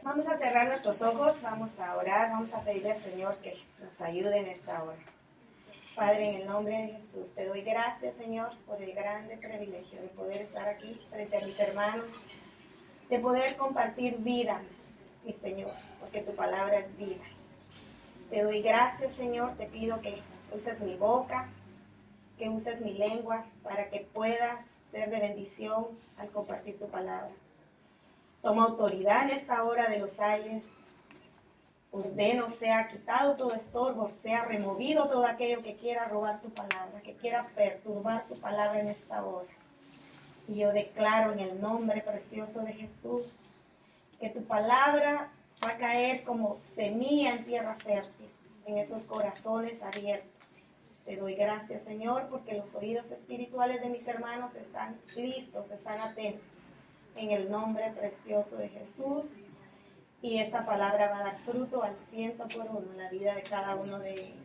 Vamos a cerrar nuestros ojos, vamos a orar, vamos a pedirle al Señor que nos ayude en esta hora. Padre, en el nombre de Jesús, te doy gracias, Señor, por el grande privilegio de poder estar aquí frente a mis hermanos, de poder compartir vida, mi Señor, porque tu palabra es vida. Te doy gracias, Señor, te pido que uses mi boca, que uses mi lengua, para que puedas ser de bendición al compartir tu palabra. Toma autoridad en esta hora de los aires. Ordeno, sea quitado todo estorbo, sea removido todo aquello que quiera robar tu palabra, que quiera perturbar tu palabra en esta hora. Y yo declaro en el nombre precioso de Jesús que tu palabra va a caer como semilla en tierra fértil, en esos corazones abiertos. Te doy gracias, Señor, porque los oídos espirituales de mis hermanos están listos, están atentos. En el nombre precioso de Jesús. Y esta palabra va a dar fruto al 100% en la vida de cada uno de ellos.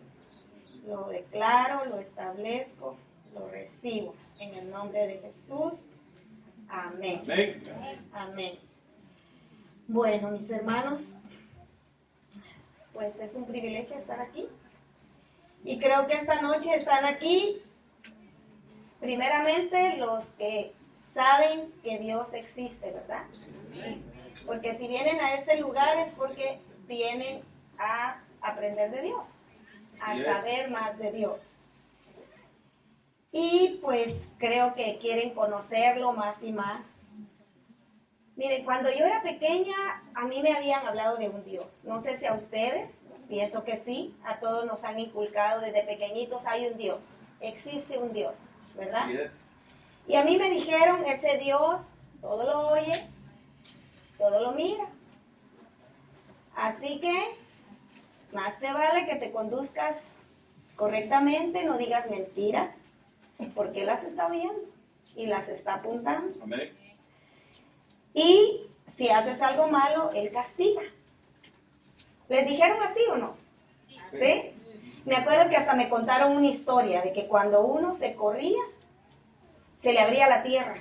Lo declaro, lo establezco, lo recibo. En el nombre de Jesús. Amén. Amén. Amén. Bueno, mis hermanos, pues es un privilegio estar aquí. Y creo que esta noche están aquí, primeramente, los que saben que Dios existe, ¿verdad? Sí. Porque si vienen a este lugar es porque vienen a aprender de Dios, a saber más de Dios. Y pues creo que quieren conocerlo más y más. Miren, cuando yo era pequeña, a mí me habían hablado de un Dios. No sé si a ustedes, pienso que sí, a todos nos han inculcado desde pequeñitos, hay un Dios, existe un Dios, ¿verdad? Sí. Y a mí me dijeron, ese Dios todo lo oye, todo lo mira. Así que más te vale que te conduzcas correctamente, no digas mentiras, porque las está viendo y las está apuntando. Amén. Y si haces algo malo, Él castiga. ¿Les dijeron así o no? ¿Sí? Me acuerdo que hasta me contaron una historia de que cuando uno se corría, se le abría la tierra.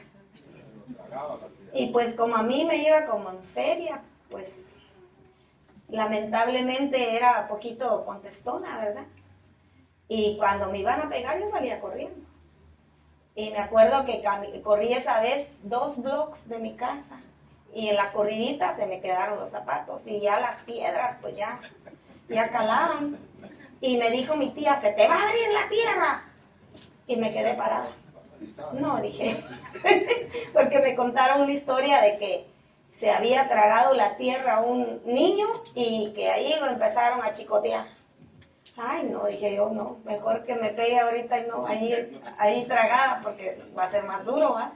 Y pues como a mí me iba como en feria, pues lamentablemente era poquito contestona, ¿verdad? Y cuando me iban a pegar yo salía corriendo. Y me acuerdo que corrí esa vez 2 blocks de mi casa. Y en la corridita se me quedaron los zapatos y ya las piedras pues ya calaban. Y me dijo mi tía, se te va a abrir la tierra. Y me quedé parada. No, dije, porque me contaron una historia de que se había tragado la tierra un niño y que ahí lo empezaron a chicotear. Ay, no, dije yo, no, mejor que me pegue ahorita y no, ahí tragada, porque va a ser más duro, ¿va?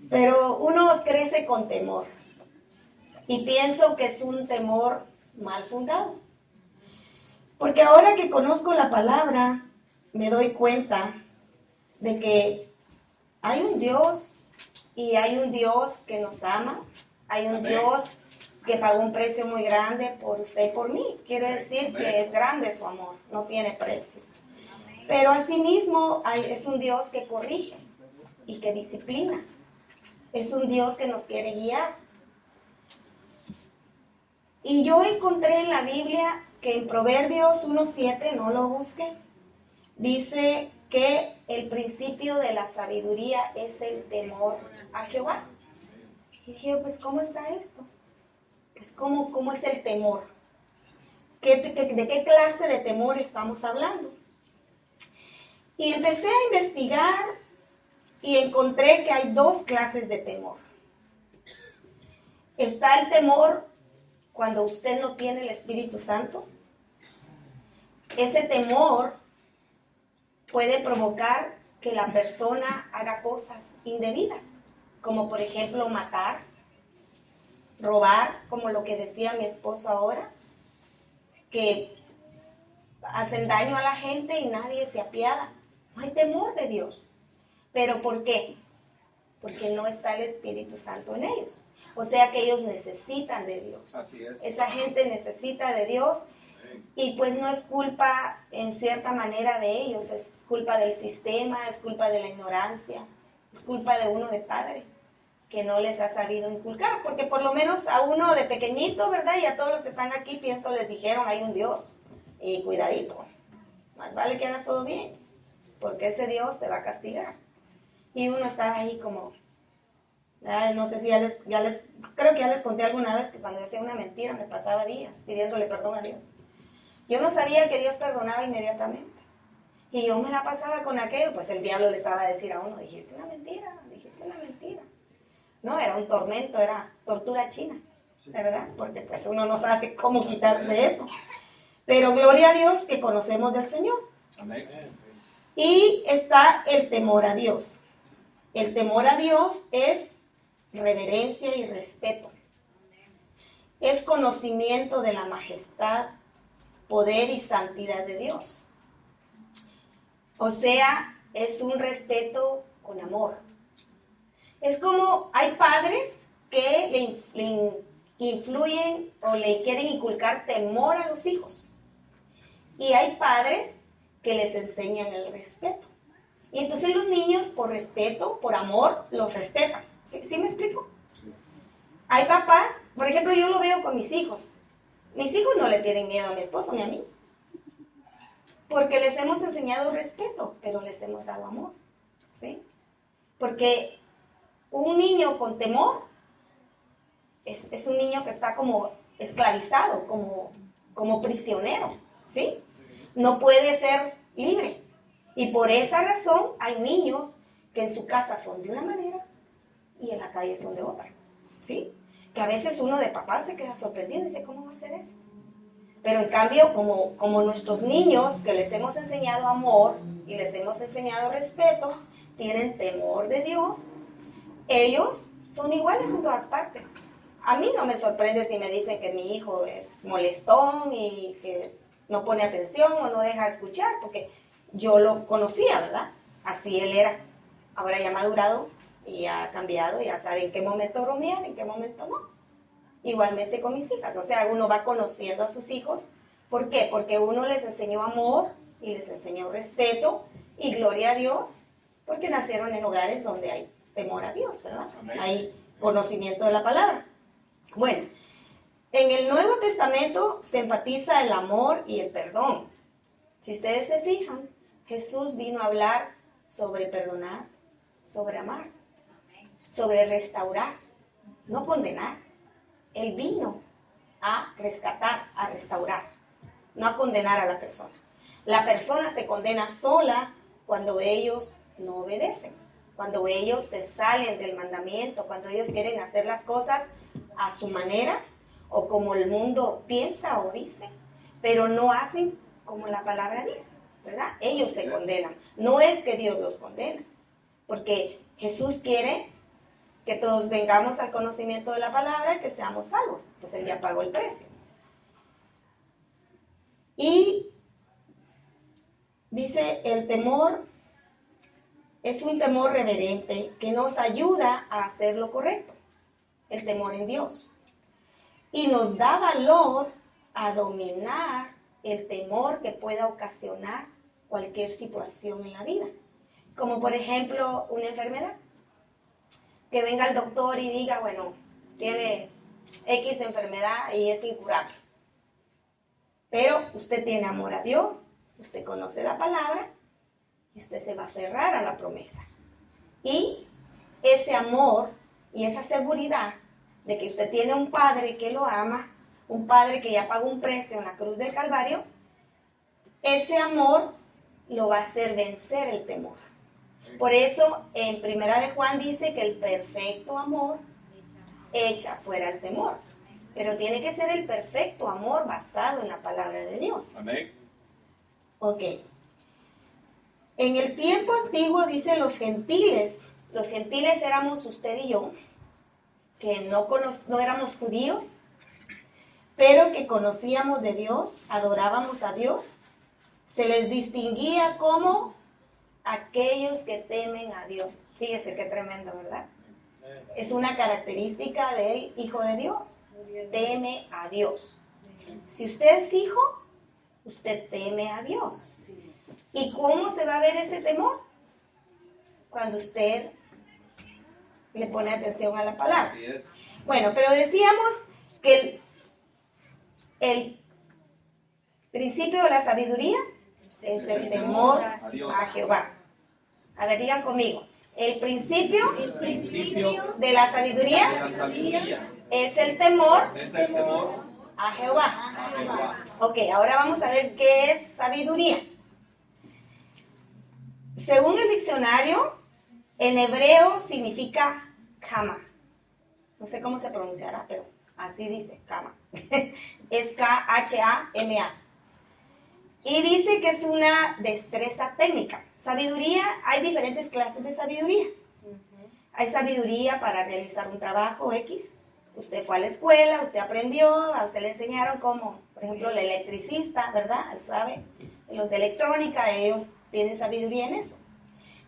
Pero uno crece con temor y pienso que es un temor mal fundado. Porque ahora que conozco la palabra, me doy cuenta de que hay un Dios y hay un Dios que nos ama, hay un Dios que pagó un precio muy grande por usted y por mí. Quiere decir que es grande su amor, no tiene precio. Pero asimismo es un Dios que corrige y que disciplina. Es un Dios que nos quiere guiar. Y yo encontré en la Biblia que en Proverbios 1:7, no lo busquen, dice que el principio de la sabiduría es el temor a Jehová. Y dije, pues, ¿cómo está esto? Pues, ¿cómo es el temor? ¿De qué clase de temor estamos hablando? Y empecé a investigar y encontré que hay 2 clases de temor. Está el temor cuando usted no tiene el Espíritu Santo. Ese temor puede provocar que la persona haga cosas indebidas, como por ejemplo matar, robar, como lo que decía mi esposo ahora, que hacen daño a la gente y nadie se apiada. No hay temor de Dios. ¿Pero por qué? Porque no está el Espíritu Santo en ellos. O sea que ellos necesitan de Dios. Así es. Esa gente necesita de Dios. Y pues no es culpa en cierta manera de ellos, es culpa del sistema, es culpa de la ignorancia, es culpa de uno de padre. que no les ha sabido inculcar, porque por lo menos a uno de pequeñito, ¿verdad? Y a todos los que están aquí, pienso, les dijeron, hay un Dios, y cuidadito, más vale que hagas todo bien, porque ese Dios te va a castigar. Y uno estaba ahí como, no sé si creo que ya les conté alguna vez que cuando decía una mentira me pasaba días pidiéndole perdón a Dios. Yo no sabía que Dios perdonaba inmediatamente. Y yo me la pasaba con aquello, pues el diablo le estaba a decir a uno, dijiste una mentira. No, era un tormento, era tortura china, ¿verdad? Porque pues uno no sabe cómo quitarse eso. Pero gloria a Dios que conocemos del Señor. Amén. Y está el temor a Dios. El temor a Dios es reverencia y respeto. Es conocimiento de la majestad, poder y santidad de Dios. O sea, es un respeto con amor. Es como hay padres que le influyen o le quieren inculcar temor a los hijos. Y hay padres que les enseñan el respeto. Y entonces los niños, por respeto, por amor, los respetan. ¿Sí me explico? Hay papás, por ejemplo, yo lo veo con mis hijos. Mis hijos no le tienen miedo a mi esposo ni a mí. Porque les hemos enseñado respeto, pero les hemos dado amor. ¿Sí? Porque un niño con temor es un niño que está como esclavizado, como prisionero. ¿Sí? No puede ser libre. Y por esa razón hay niños que en su casa son de una manera y en la calle son de otra. ¿Sí? Que a veces uno de papá se queda sorprendido y dice, ¿cómo va a ser eso? Pero en cambio, como nuestros niños que les hemos enseñado amor y les hemos enseñado respeto, tienen temor de Dios, ellos son iguales en todas partes. A mí no me sorprende si me dicen que mi hijo es molestón y que no pone atención o no deja escuchar, porque yo lo conocía, ¿verdad? Así él era. Ahora ya ha madurado y ha cambiado, ya sabe en qué momento bromear, en qué momento no. Igualmente con mis hijas, o sea, uno va conociendo a sus hijos. ¿Por qué? Porque uno les enseñó amor y les enseñó respeto y gloria a Dios, porque nacieron en hogares donde hay temor a Dios, ¿verdad? Amén. Hay conocimiento de la palabra. Bueno, en el Nuevo Testamento se enfatiza el amor y el perdón. Si ustedes se fijan, Jesús vino a hablar sobre perdonar, sobre amar, sobre restaurar, no condenar. Él vino a rescatar, a restaurar, no a condenar a la persona. La persona se condena sola cuando ellos no obedecen, cuando ellos se salen del mandamiento, cuando ellos quieren hacer las cosas a su manera o como el mundo piensa o dice, pero no hacen como la palabra dice, ¿verdad? Ellos se condenan. No es que Dios los condena, porque Jesús quiere que todos vengamos al conocimiento de la palabra y que seamos salvos. Pues Él ya pagó el precio. Y dice, el temor es un temor reverente que nos ayuda a hacer lo correcto. El temor en Dios. Y nos da valor a dominar el temor que pueda ocasionar cualquier situación en la vida. Como por ejemplo una enfermedad. Que venga el doctor y diga, bueno, tiene X enfermedad y es incurable. Pero usted tiene amor a Dios, usted conoce la palabra y usted se va a aferrar a la promesa. Y ese amor y esa seguridad de que usted tiene un Padre que lo ama, un Padre que ya pagó un precio en la cruz del Calvario, ese amor lo va a hacer vencer el temor. Por eso en Primera de Juan dice que el perfecto amor echa fuera el temor. Pero tiene que ser el perfecto amor basado en la palabra de Dios. Amén. Ok. En el tiempo antiguo dice los gentiles éramos usted y yo, que no éramos judíos, pero que conocíamos de Dios, adorábamos a Dios. Se les distinguía como aquellos que temen a Dios. Fíjese qué tremendo, ¿verdad? Es una característica del Hijo de Dios. Teme a Dios. Si usted es hijo, usted teme a Dios. ¿Y cómo se va a ver ese temor? Cuando usted le pone atención a la palabra. Así es. Bueno, pero decíamos que el principio de la sabiduría es el temor a Jehová. A ver, digan conmigo. El principio de la sabiduría es el temor a Jehová. Ok, ahora vamos a ver qué es sabiduría. Según el diccionario, en hebreo significa kama. No sé cómo se pronunciará, pero así dice, kama. Es K-H-A-M-A. Y dice que es una destreza técnica. Sabiduría, hay diferentes clases de sabidurías. Hay sabiduría para realizar un trabajo X. Usted fue a la escuela, usted aprendió, a usted le enseñaron cómo, por ejemplo, el electricista, ¿verdad? Él sabe, los de electrónica, ellos tienen sabiduría en eso.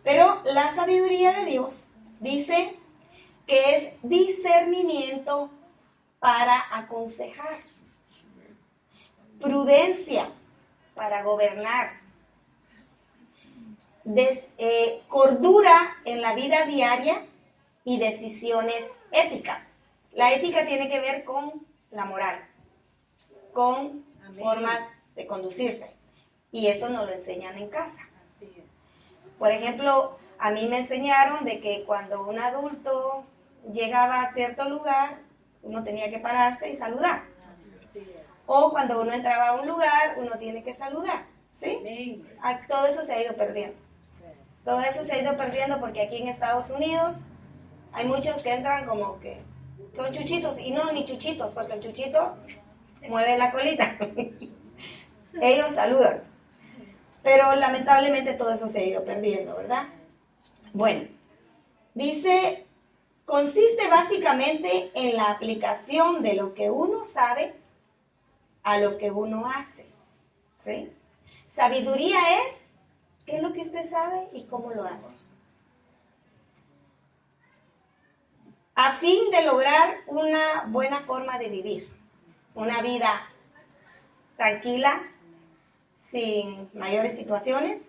Pero la sabiduría de Dios dice que es discernimiento para aconsejar, prudencia para gobernar, cordura en la vida diaria y decisiones éticas. La ética tiene que ver con la moral, con formas de conducirse. Y eso nos lo enseñan en casa. Así es. Por ejemplo, a mí me enseñaron de que cuando un adulto llegaba a cierto lugar, uno tenía que pararse y saludar. Así es. O cuando uno entraba a un lugar, uno tiene que saludar. ¿Sí? Todo eso se ha ido perdiendo. Todo eso se ha ido perdiendo porque aquí en Estados Unidos hay muchos que entran como que son chuchitos. Y no, ni chuchitos, porque el chuchito mueve la colita. Ellos saludan. Pero lamentablemente todo eso se ha ido perdiendo, ¿verdad? Bueno, dice, consiste básicamente en la aplicación de lo que uno sabe a lo que uno hace. ¿Sí? Sabiduría es qué es lo que usted sabe y cómo lo hace. A fin de lograr una buena forma de vivir, una vida tranquila, sin mayores situaciones,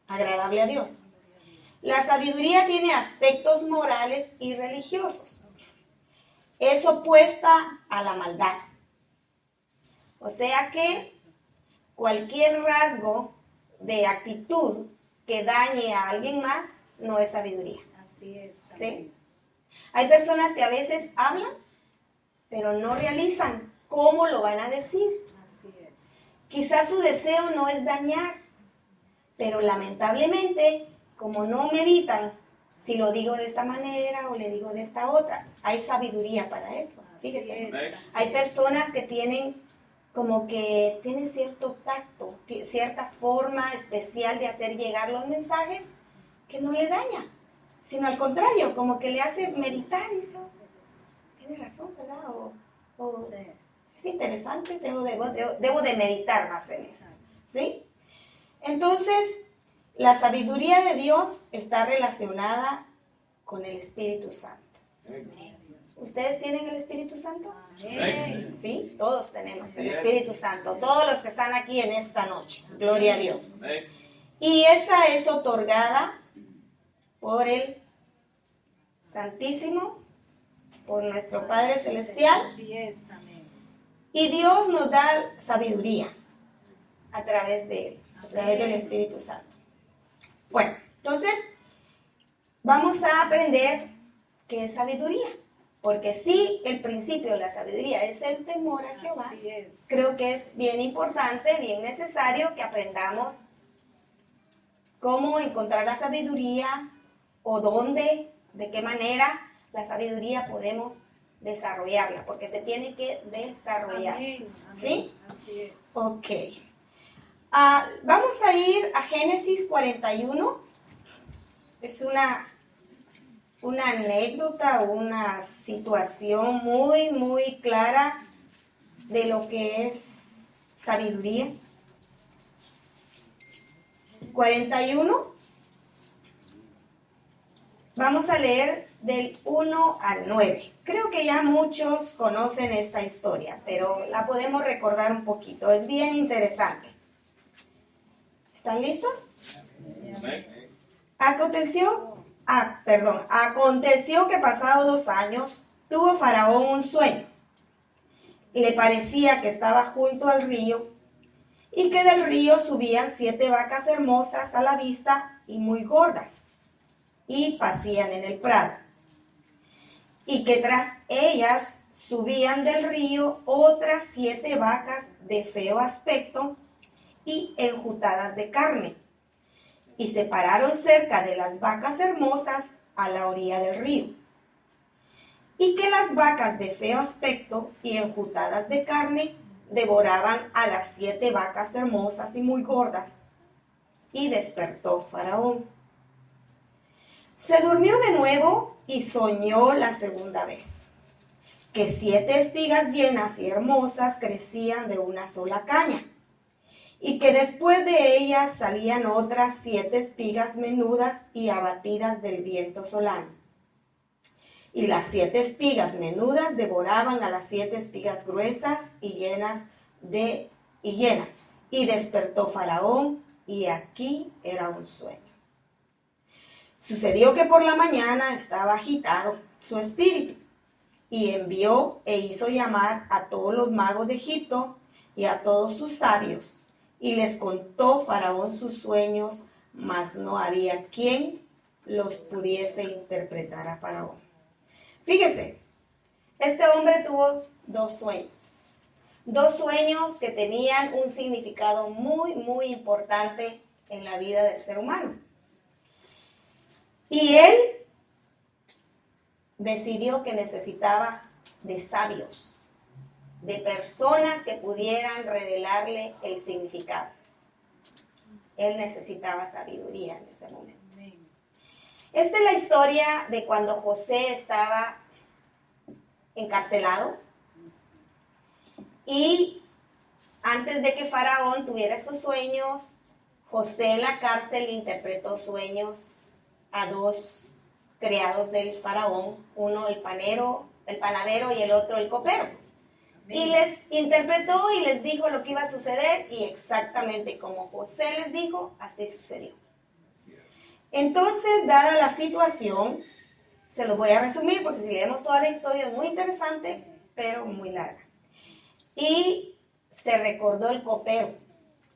agradable a Dios. La sabiduría tiene aspectos morales y religiosos. Es opuesta a la maldad. O sea que cualquier rasgo de actitud que dañe a alguien más no es sabiduría. Así es. ¿Sí? Hay personas que a veces hablan, pero no realizan cómo lo van a decir. Así es. Quizás su deseo no es dañar, pero lamentablemente, como no meditan, si lo digo de esta manera o le digo de esta otra, hay sabiduría para eso. Fíjese. Hay personas que tienen como que tienen cierto tacto, cierta forma especial de hacer llegar los mensajes que no le daña, sino al contrario, como que le hace meditar y eso. Tiene razón, ¿verdad? Sí. Es interesante, debo de meditar más en eso. ¿Sí? Entonces, la sabiduría de Dios está relacionada con el Espíritu Santo. ¿Ustedes tienen el Espíritu Santo? Amén. Sí, todos tenemos el Espíritu Santo, todos los que están aquí en esta noche. Gloria a Dios. Y esa es otorgada por el Santísimo, por nuestro Padre Celestial. Así es, amén. Y Dios nos da sabiduría a través de Él, a través del Espíritu Santo. Bueno, entonces vamos a aprender qué es sabiduría. Porque sí, el principio de la sabiduría es el temor a Jehová. Así es. Creo que es bien importante, bien necesario que aprendamos cómo encontrar la sabiduría o dónde, de qué manera la sabiduría podemos desarrollarla, porque se tiene que desarrollar. Amén. Amén. ¿Sí? Así es. Ok. Vamos a ir a Génesis 41. Es una anécdota, una situación muy, muy clara de lo que es sabiduría. 41. Vamos a leer del 1 al 9. Creo que ya muchos conocen esta historia, pero la podemos recordar un poquito. Es bien interesante. ¿Están listos? Aconteció Aconteció que pasados 2 años tuvo Faraón un sueño. Le parecía que estaba junto al río y que del río subían 7 vacas hermosas a la vista y muy gordas y pacían en el prado. Y que tras ellas subían del río otras 7 vacas de feo aspecto y enjutadas de carne. Y se pararon cerca de las vacas hermosas a la orilla del río. Y que las vacas de feo aspecto y enjutadas de carne devoraban a las 7 vacas hermosas y muy gordas. Y despertó Faraón. Se durmió de nuevo y soñó la segunda vez, que 7 espigas llenas y hermosas crecían de una sola caña, y que después de ellas salían otras 7 espigas menudas y abatidas del viento solano. Y las 7 espigas menudas devoraban a las 7 espigas gruesas y llenas. Y despertó Faraón, y aquí era un sueño. Sucedió que por la mañana estaba agitado su espíritu, y envió e hizo llamar a todos los magos de Egipto y a todos sus sabios, y les contó Faraón sus sueños, mas no había quien los pudiese interpretar a Faraón. Fíjese, este hombre tuvo 2 sueños. 2 sueños que tenían un significado muy, muy importante en la vida del ser humano. Y él decidió que necesitaba de sabios, de personas que pudieran revelarle el significado. Él necesitaba sabiduría en ese momento. Esta es la historia de cuando José estaba encarcelado y antes de que Faraón tuviera estos sueños, José en la cárcel interpretó sueños a 2 criados del Faraón, uno el panadero y el otro el copero. Y les interpretó y les dijo lo que iba a suceder, y exactamente como José les dijo, así sucedió. Entonces, dada la situación, se los voy a resumir porque si leemos toda la historia es muy interesante, pero muy larga. Y se recordó el copero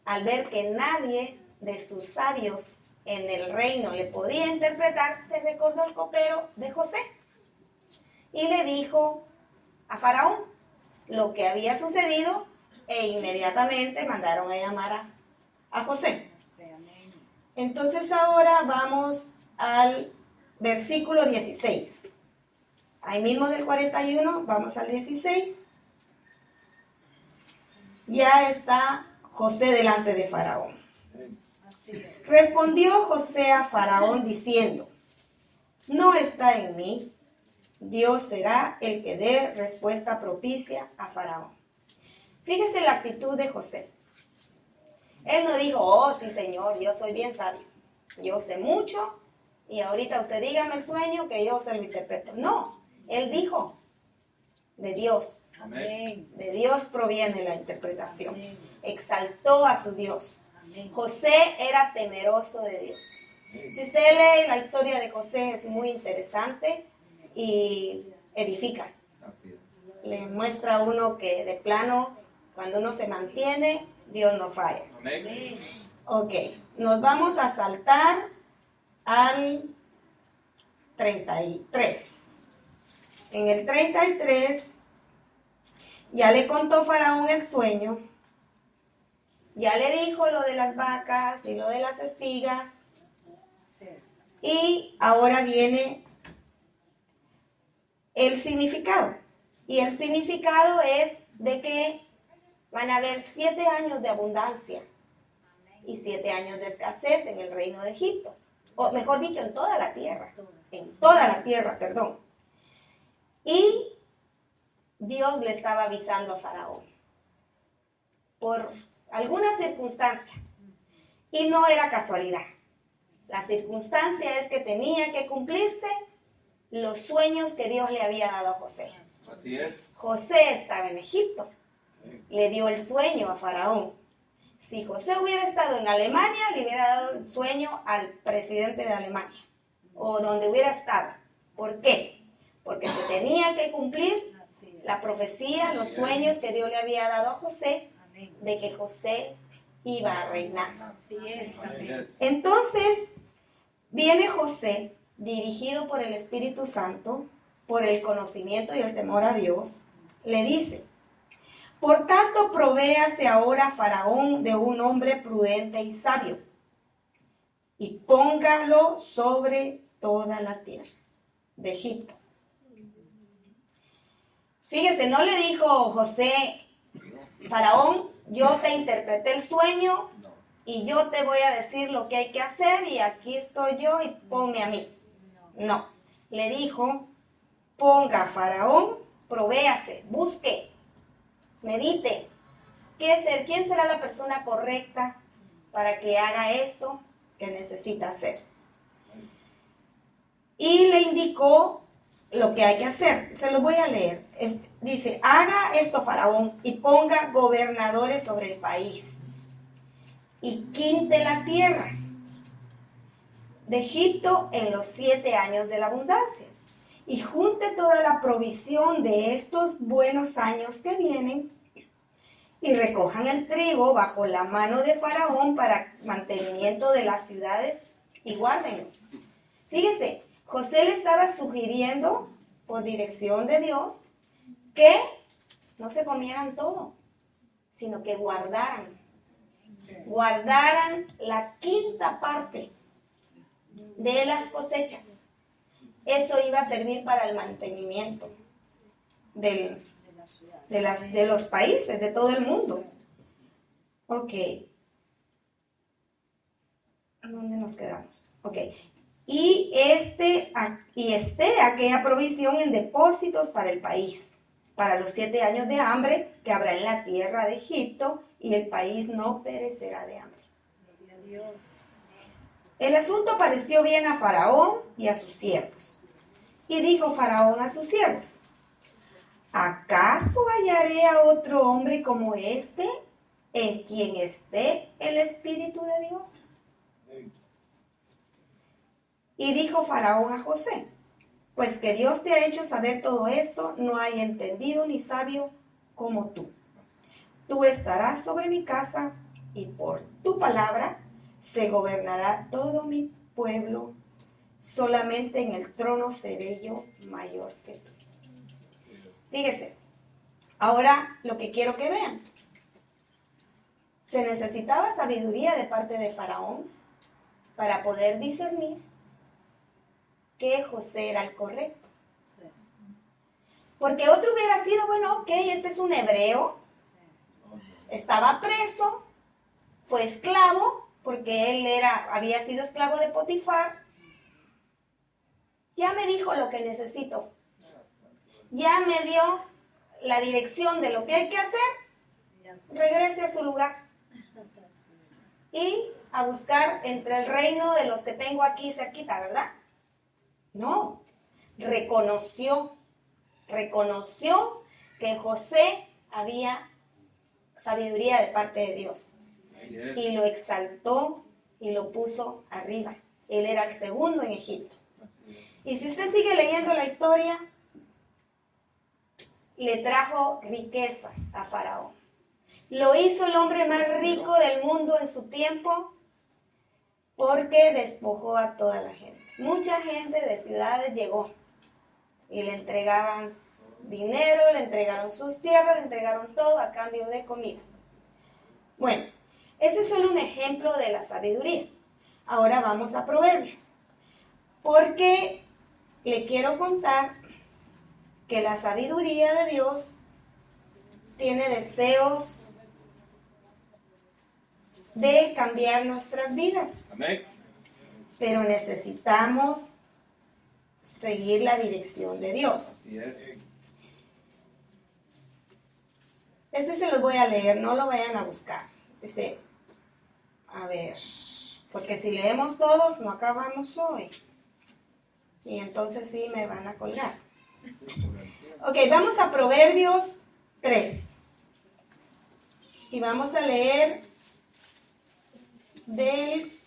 al ver que nadie de sus sabios en el reino le podía interpretar, se recordó el copero de José y le dijo a Faraón lo que había sucedido, e inmediatamente mandaron a llamar a José. Entonces ahora vamos al versículo 16. Ahí mismo del 41, vamos al 16. Ya está José delante de Faraón. Respondió José a Faraón diciendo: no está en mí, Dios será el que dé respuesta propicia a Faraón. Fíjese la actitud de José. Él no dijo: oh sí señor, yo soy bien sabio, yo sé mucho y ahorita usted dígame el sueño que yo se lo interpreto. No, él dijo: de Dios. Amén. De Dios proviene la interpretación. Amén. Exaltó a su Dios. Amén. José era temeroso de Dios. Amén. Si usted lee la historia de José, es muy interesante y edifica. Le muestra a uno que de plano, cuando uno se mantiene, Dios no falla. Amén. Ok, nos vamos a saltar al 33. En el 33 ya le contó Faraón el sueño, ya le dijo lo de las vacas y lo de las espigas, y ahora viene el significado. Y el significado es de que van a haber 7 años de abundancia y 7 años de escasez en el reino de Egipto. O mejor dicho, en toda la tierra. En toda la tierra, perdón. Y Dios le estaba avisando a Faraón por alguna circunstancia. Y no era casualidad. La circunstancia es que tenía que cumplirse los sueños que Dios le había dado a José. Así es. José estaba en Egipto. Le dio el sueño a Faraón. Si José hubiera estado en Alemania, le hubiera dado el sueño al presidente de Alemania. o donde hubiera estado. ¿Por qué? Porque se tenía que cumplir Así es. la profecía, los sueños que Dios le había dado a José, Amén. de que José iba a reinar. Así es. Amén. Entonces, viene José, dirigido por el Espíritu Santo, por el conocimiento y el temor a Dios, le dice: por tanto, provéase ahora Faraón de un hombre prudente y sabio, y póngalo sobre toda la tierra de Egipto. Fíjese, no le dijo José: Faraón, yo te interpreté el sueño y yo te voy a decir lo que hay que hacer y aquí estoy yo y ponme a mí. No, le dijo: ponga a Faraón, provéase, busque, medite. ¿Quién será la persona correcta para que haga esto que necesita hacer? Y le indicó lo que hay que hacer. Se los voy a leer. Dice: haga esto Faraón y ponga gobernadores sobre el país y quinte la tierra de Egipto en los 7 años de la abundancia y junte toda la provisión de estos buenos años que vienen y recojan el trigo bajo la mano de Faraón para mantenimiento de las ciudades y guárdenlo. Fíjense, José le estaba sugiriendo por dirección de Dios que no se comieran todo, sino que guardaran la quinta parte de las cosechas. Eso iba a servir para el mantenimiento de los países, de todo el mundo. Ok. ¿Dónde nos quedamos? Ok. Y esté aquella provisión en depósitos para el país, para los 7 años de hambre que habrá en la tierra de Egipto, y el país no perecerá de hambre. Gloria a Dios. El asunto pareció bien a Faraón y a sus siervos. Y dijo Faraón a sus siervos: ¿acaso hallaré a otro hombre como este en quien esté el Espíritu de Dios? Y dijo Faraón a José: pues que Dios te ha hecho saber todo esto, no hay entendido ni sabio como tú. Tú estarás sobre mi casa y por tu palabra se gobernará todo mi pueblo. Solamente en el trono seré yo mayor que tú. Fíjese, ahora lo que quiero que vean. Se necesitaba sabiduría de parte de Faraón para poder discernir que José era el correcto. Sí. Porque otro hubiera sido: bueno, ok, este es un hebreo, estaba preso, fue esclavo, porque él había sido esclavo de Potifar. Ya me dijo lo que necesito. Ya me dio la dirección de lo que hay que hacer. Regrese a su lugar y a buscar entre el reino de los que tengo aquí cerquita, ¿verdad? No, reconoció que en José había sabiduría de parte de Dios. Y lo exaltó y lo puso arriba. Él era el segundo en Egipto. Y si usted sigue leyendo la historia, le trajo riquezas a Faraón. Lo hizo el hombre más rico del mundo en su tiempo, porque despojó a toda la gente. Mucha gente de ciudades llegó y le entregaban dinero, le entregaron sus tierras, le entregaron todo a cambio de comida. Bueno, ese es solo un ejemplo de la sabiduría. Ahora vamos a Proverbios, porque le quiero contar que la sabiduría de Dios tiene deseos de cambiar nuestras vidas. Amén. Pero necesitamos seguir la dirección de Dios. Así es. Este se los voy a leer, no lo vayan a buscar. Dice, a ver, porque si leemos todos no acabamos hoy. Y entonces sí me van a colgar. Ok, vamos a Proverbios 3. Y vamos a leer del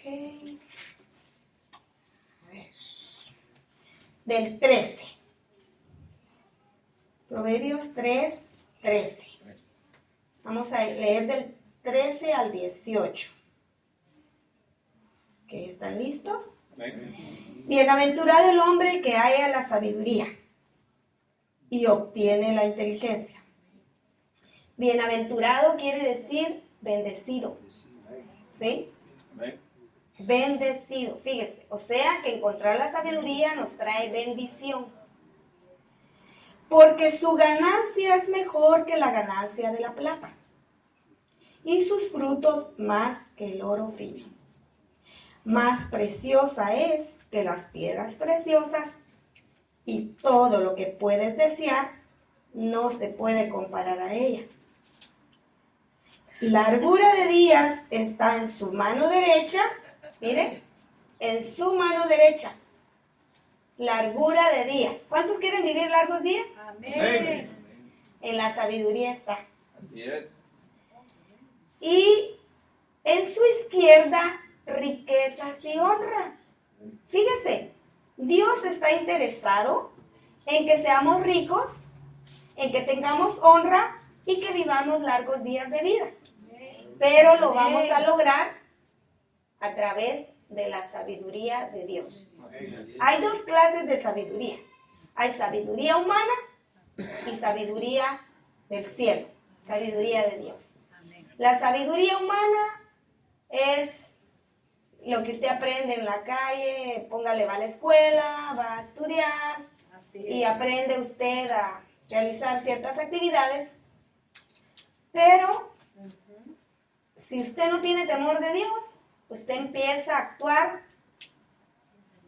A ver. Del 13. Proverbios 3, 13. Vamos a leer del 13 al 18. ¿Ok? ¿Están listos? Bienaventurado el hombre que halla la sabiduría y obtiene la inteligencia. Bienaventurado quiere decir bendecido. ¿Sí? Bendecido. Fíjese, o sea que encontrar la sabiduría nos trae bendición. Porque su ganancia es mejor que la ganancia de la plata, y sus frutos más que el oro fino. Más preciosa es que las piedras preciosas, y todo lo que puedes desear no se puede comparar a ella. Largura de días está en su mano derecha, mire, en su mano derecha. Largura de días. ¿Cuántos quieren vivir largos días? Amén. En la sabiduría está. Así es. Y en su izquierda, riquezas y honra. Fíjese, Dios está interesado en que seamos ricos, en que tengamos honra y que vivamos largos días de vida. Pero lo vamos a lograr a través de la sabiduría de Dios. Hay dos clases de sabiduría. Hay sabiduría humana y sabiduría del cielo, sabiduría de Dios. La sabiduría humana es lo que usted aprende en la calle, póngale, va a la escuela, va a estudiar y aprende usted a realizar ciertas actividades. Pero si usted no tiene temor de Dios, usted empieza a actuar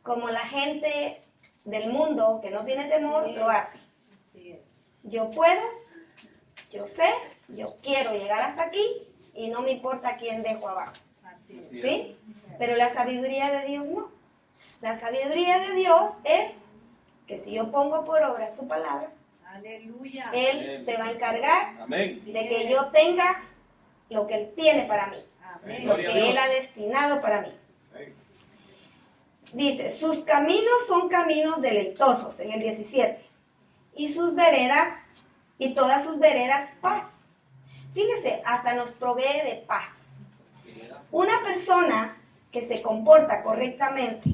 como la gente del mundo que no tiene temor lo hace. Yo puedo, yo sé, yo quiero llegar hasta aquí y no me importa quién dejo abajo. ¿Sí? Pero la sabiduría de Dios no. La sabiduría de Dios es que si yo pongo por obra su palabra, Aleluya. Él se va a encargar Amén. de que yo tenga lo que Él tiene para mí, Amén. lo que Él ha destinado para mí. Dice, sus caminos son caminos deleitosos, en el 17, y sus veredas, y todas sus veredas, paz. Fíjese, hasta nos provee de paz. Una persona que se comporta correctamente,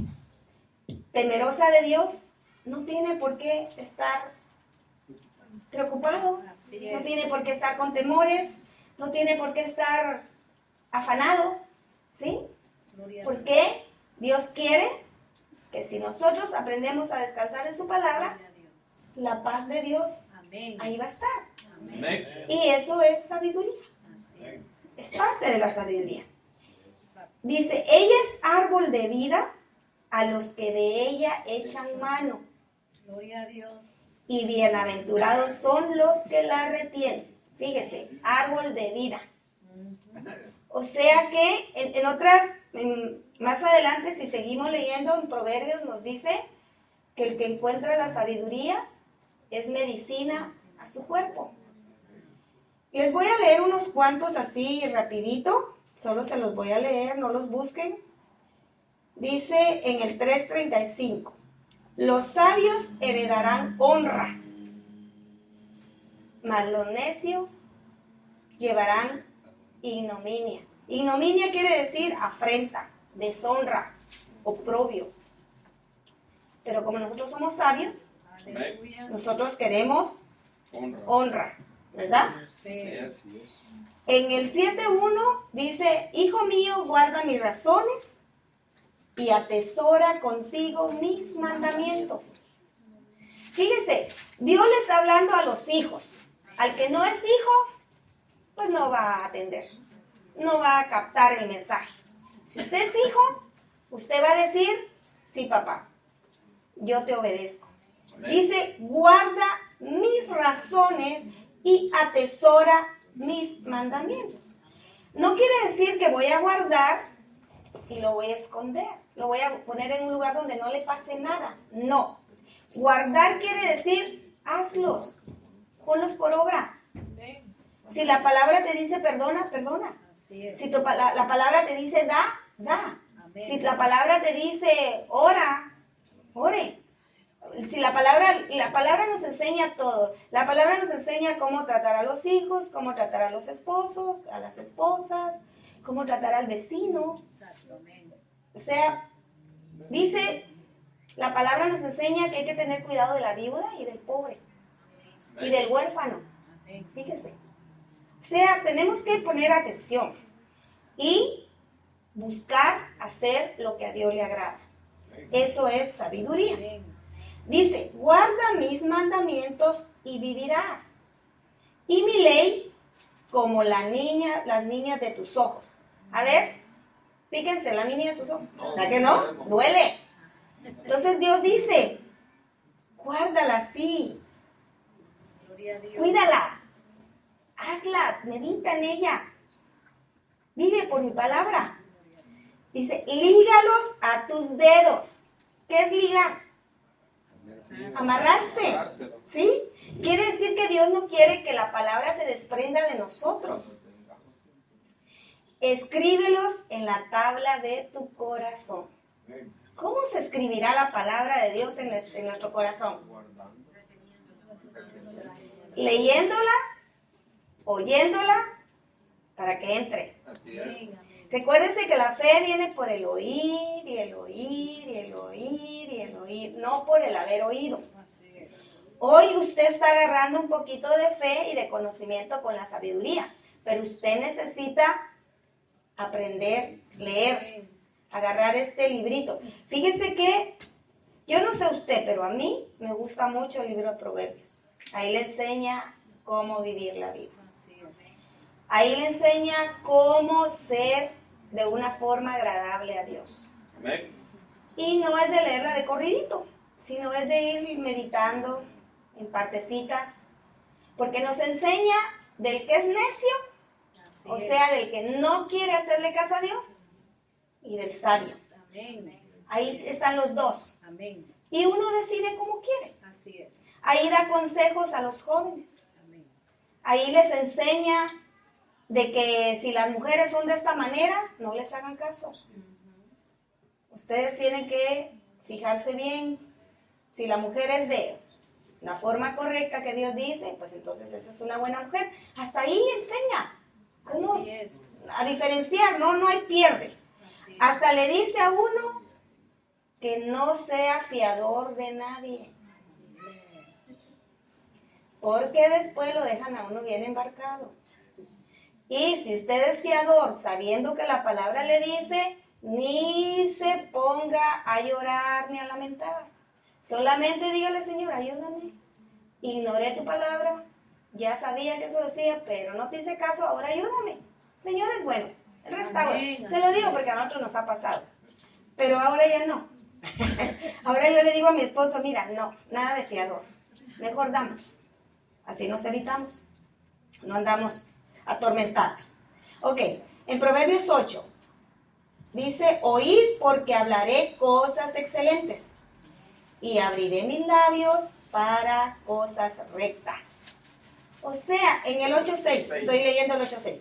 temerosa de Dios, no tiene por qué estar preocupado, no tiene por qué estar con temores, no tiene por qué estar afanado, ¿sí? Porque Dios quiere que si nosotros aprendemos a descansar en su palabra, la paz de Dios ahí va a estar. Amén. Y eso es sabiduría. Es parte de la sabiduría. Dice, ella es árbol de vida a los que de ella echan mano. Gloria a Dios. Y bienaventurados son los que la retienen. Fíjese, árbol de vida. O sea que en otras, más adelante, si seguimos leyendo en Proverbios, nos dice que el que encuentra la sabiduría es medicina a su cuerpo. Les voy a leer unos cuantos así rapidito, solo se los voy a leer, no los busquen. Dice en el 3:35, los sabios heredarán honra, mas los necios llevarán ignominia. Ignominia quiere decir afrenta, deshonra, oprobio. Pero como nosotros somos sabios, Aleluya. nosotros queremos Honra. honra, ¿verdad? Sí. Así es. En el 7:1 dice, hijo mío, guarda mis razones y atesora contigo mis mandamientos. Fíjese, Dios le está hablando a los hijos. Al que no es hijo, pues no va a atender, no va a captar el mensaje. Si usted es hijo, usted va a decir, sí, papá, yo te obedezco. Amén. Dice, guarda mis razones y atesora mis mandamientos. No quiere decir que voy a guardar y lo voy a esconder, lo voy a poner en un lugar donde no le pase nada. No. Guardar quiere decir, hazlos, ponlos por obra. Si la palabra te dice perdona, perdona. Así es. Si la palabra te dice da, da. Si la palabra te dice, ora, ore. Si la palabra nos enseña todo. La palabra nos enseña cómo tratar a los hijos, cómo tratar a los esposos, a las esposas, cómo tratar al vecino. O sea, dice, la palabra nos enseña que hay que tener cuidado de la viuda y del pobre y del huérfano. Fíjese. O sea, tenemos que poner atención y buscar hacer lo que a Dios le agrada. Eso es sabiduría. Dice, guarda mis mandamientos y vivirás. Y mi ley como las niñas de tus ojos. A ver, fíjense, la niña de sus ojos. ¿Verdad que no? Duele. Entonces Dios dice, guárdala así. Cuídala. Hazla, medita en ella. Vive por mi palabra. Dice, lígalos a tus dedos. ¿Qué es ligar? Amarrarse. ¿Sí? Quiere decir que Dios no quiere que la palabra se desprenda de nosotros. Escríbelos en la tabla de tu corazón. ¿Cómo se escribirá la palabra de Dios en nuestro corazón? Leyéndola, oyéndola, para que entre. Así es. Recuérdense que la fe viene por el oír, y el oír, y el oír, y el oír, no por el haber oído. Hoy usted está agarrando un poquito de fe y de conocimiento con la sabiduría, pero usted necesita aprender, leer, agarrar este librito. Fíjese que, yo no sé usted, pero a mí me gusta mucho el libro de Proverbios. Ahí le enseña cómo vivir la vida. Ahí le enseña cómo ser de una forma agradable a Dios. Amén. Y no es de leerla de corridito, sino es de ir meditando en partecitas, porque nos enseña del que es necio, o sea, del que no quiere hacerle caso a Dios, y del sabio. Ahí están los dos. Y uno decide cómo quiere. Ahí da consejos a los jóvenes. Ahí les enseña de que si las mujeres son de esta manera, no les hagan caso. Ustedes tienen que fijarse bien. Si la mujer es de la forma correcta que Dios dice, pues entonces esa es una buena mujer. Hasta ahí enseña cómo a diferenciar, no hay pierde. Hasta le dice a uno que no sea fiador de nadie. Porque después lo dejan a uno bien embarcado. Y si usted es fiador, sabiendo que la palabra le dice, ni se ponga a llorar ni a lamentar. Solamente dígale, Señor, ayúdame. Ignoré tu palabra, ya sabía que eso decía, pero no te hice caso, ahora ayúdame. Señor es bueno, Él restaura. Se lo digo porque a nosotros nos ha pasado. Pero ahora ya no. Ahora yo le digo a mi esposo, mira, no, nada de fiador. Mejor damos. Así nos evitamos. No andamos atormentados. Ok, en Proverbios 8 dice, oíd porque hablaré cosas excelentes y abriré mis labios para cosas rectas. O sea, en el 8.6, estoy leyendo el 8.6.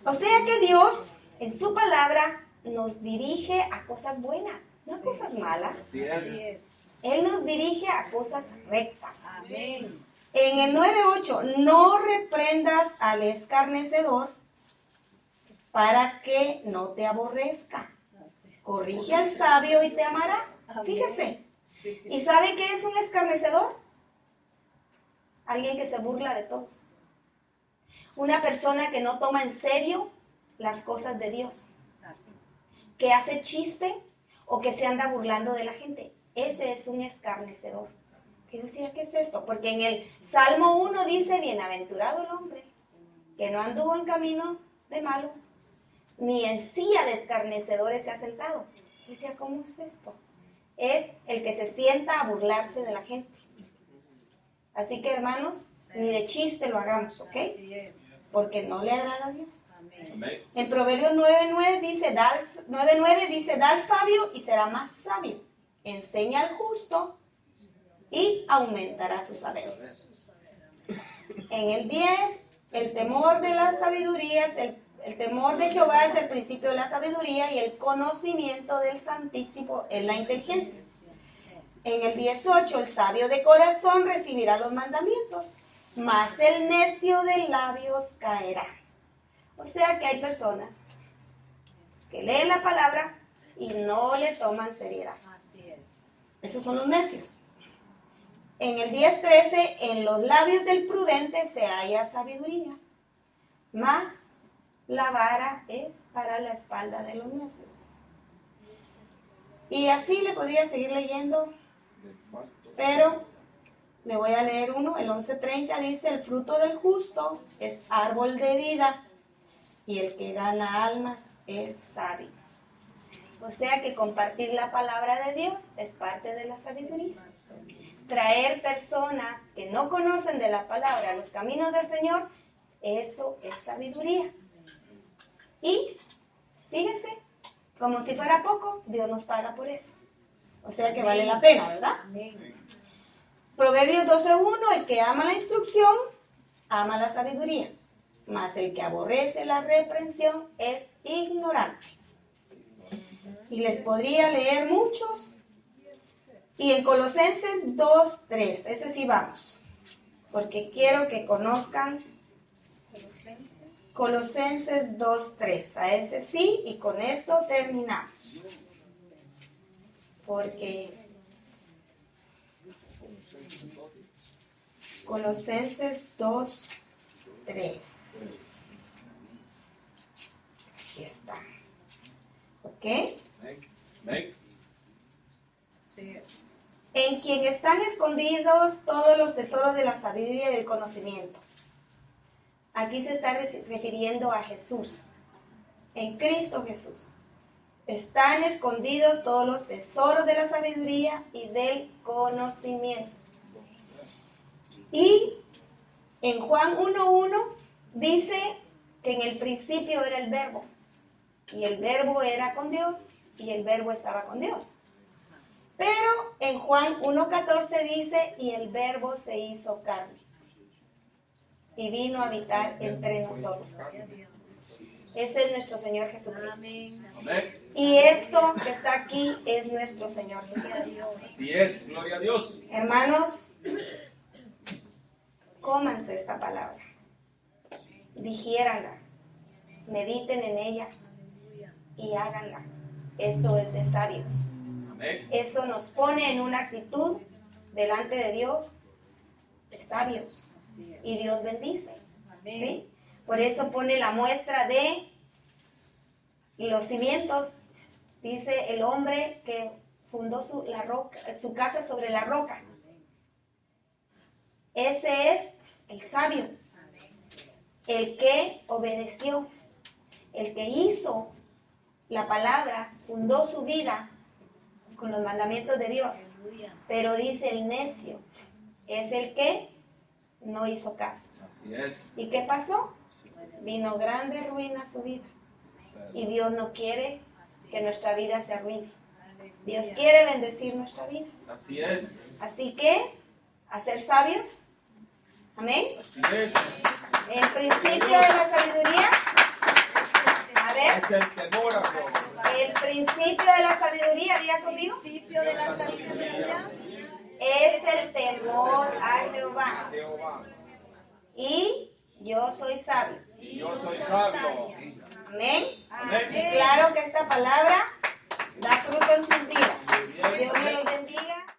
O sea que Dios en su palabra nos dirige a cosas buenas, no a cosas malas. Así es. Él nos dirige a cosas rectas. Amén. En el 9.8, no reprendas al escarnecedor para que no te aborrezca. Corrige al sabio y te amará. Fíjese. ¿Y sabe qué es un escarnecedor? Alguien que se burla de todo. Una persona que no toma en serio las cosas de Dios. Que hace chiste o que se anda burlando de la gente. Ese es un escarnecedor. ¿Qué decía? ¿Qué es esto? Porque en el Salmo 1 dice, bienaventurado el hombre, que no anduvo en camino de malos, ni en silla de escarnecedores se ha sentado. Decía, ¿cómo es esto? Es el que se sienta a burlarse de la gente. Así que, hermanos, ni de chiste lo hagamos, ¿ok? Porque no le agrada a Dios. Amén. En Proverbios 9.9 dice, 9.9 dice, da al sabio y será más sabio. Enseña al justo y aumentará su saber. En el 10, el temor de la sabiduría es el El temor de Jehová es el principio de la sabiduría y el conocimiento del Santísimo es la inteligencia. En el 18, el sabio de corazón recibirá los mandamientos, mas el necio de labios caerá. O sea que hay personas que leen la palabra y no le toman seriedad. Así es. Esos son los necios. En el 10:13, en los labios del prudente se halla sabiduría, mas la vara es para la espalda de los necios. Y así le podría seguir leyendo, pero le voy a leer uno. El 11:30 dice, el fruto del justo es árbol de vida y el que gana almas es sabio. O sea que compartir la palabra de Dios es parte de la sabiduría. Traer personas que no conocen de la palabra a los caminos del Señor, eso es sabiduría. Y fíjense, como si fuera poco, Dios nos paga por eso. O sea que vale la pena, ¿verdad? Amén. Proverbios 12:1, el que ama la instrucción, ama la sabiduría, mas el que aborrece la reprensión es ignorante. Y les podría leer muchos. Y en Colosenses 2:3, ese sí vamos, porque quiero que conozcan Colosenses 2:3, a ese sí, y con esto terminamos. Porque Colosenses 2:3. Aquí está. ¿Ok? Así es. En quien están escondidos todos los tesoros de la sabiduría y del conocimiento. Aquí se está refiriendo a Jesús. En Cristo Jesús. Están escondidos todos los tesoros de la sabiduría y del conocimiento. Y en Juan 1:1 dice que en el principio era el verbo. Y el verbo era con Dios y el verbo estaba con Dios. Pero en Juan 1:14 dice, y el verbo se hizo carne y vino a habitar entre nosotros. Ese es nuestro Señor Jesucristo. Amén. Amén. Y esto que está aquí es nuestro Señor Jesucristo. Así es, gloria a Dios. Hermanos, cómanse esta palabra, digiéranla, mediten en ella y háganla. Eso es de sabios. Amén. Eso nos pone en una actitud delante de Dios de sabios. Así es. Y Dios bendice. Amén. ¿Sí? Por eso pone la muestra de los cimientos. Dice el hombre que fundó su casa sobre la roca. Ese es el sabio, el que obedeció, el que hizo la palabra, fundó su vida con los mandamientos de Dios. Aleluya. Pero dice el necio, es el que no hizo caso. Así es. ¿Y qué pasó? Vino grande ruina a su vida. Y Dios no quiere que nuestra vida se arruine. Dios quiere bendecir nuestra vida. Así es. Así que, a ser sabios. Amén. Así es. El principio de la sabiduría. A ver, Es el temor a Dios. el principio de la sabiduría, diga conmigo, Principio de la sabiduría. es el temor a Jehová. Jehová. Y yo soy sabio. Y yo soy sabio. Amén. Amén. Claro que esta palabra da fruto en sus vidas. Dios me los bendiga.